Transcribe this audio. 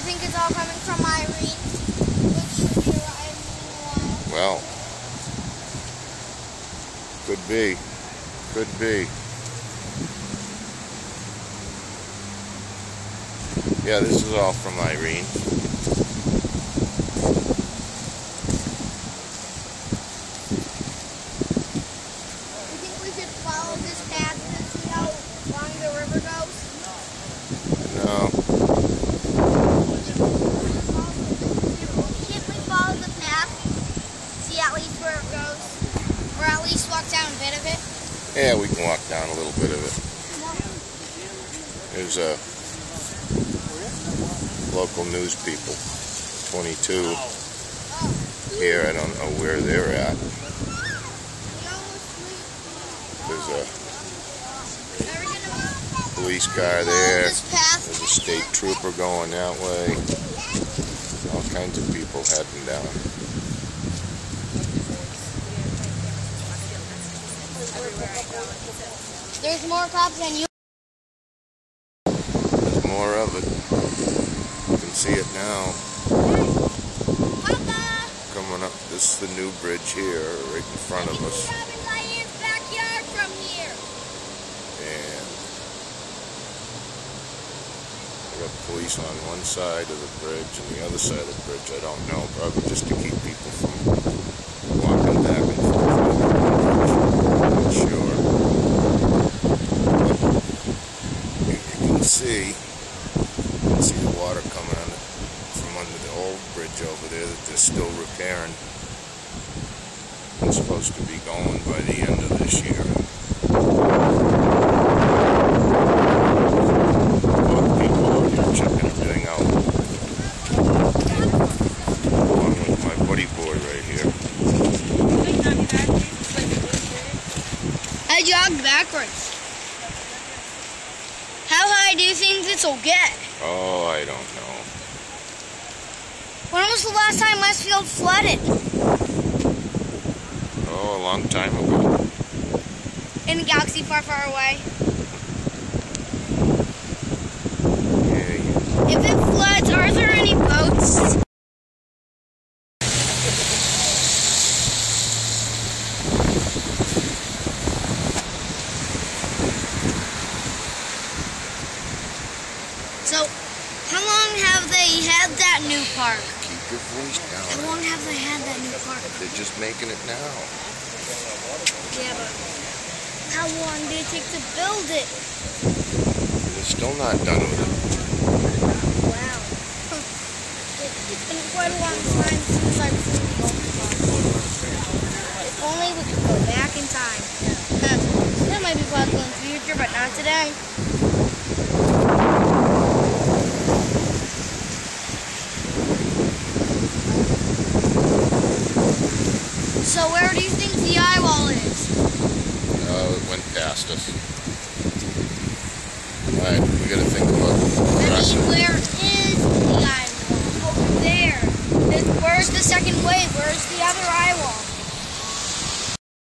think it's all coming from Irene? Well, could be. Could be. Yeah, this is all from Irene. You think we should follow this path to see how long the river goes? No. Should we follow the path? See at least where it goes? Or at least walk down a bit of it? Yeah, we can walk down a little bit of it. There's a local news people, 22 here. I don't know where they're at. There's a police car there. There's a state trooper going that way. All kinds of people heading down. There's more cops than you. There's more of it. You can see it now. Papa! Coming up, this is the new bridge here, right in front of us. Backyard from here. And we got police on one side of the bridge and the other side of the bridge. I don't know, probably just to keep people from walking back and forth over the bridge. I'm not sure. But you can see the water coming on from under the old bridge over there that they're still repairing. It's supposed to be going by the end of this year. People out here checking everything out. Along with my buddy boy right here. I jogged backwards. How high do you think this will get? Oh, I don't know. When was the last time Westfield flooded? Oh, a long time ago. In a galaxy far, far away. Yeah. If it floods, are there any boats? So, how long have they had that new park? Keep your voice down. How long have they had that new park? They're just making it now. Yeah, but how long did it take to build it? They're still not done with it. Wow. It's been quite a long time since I've seen the old park. If only we could go back in time. That might be possible in the future, but not today. So where do you think the eye wall is? It went past us. Alright, we gotta think about Where is the eye wall? Over there. Where's the second wave? Where's the other eye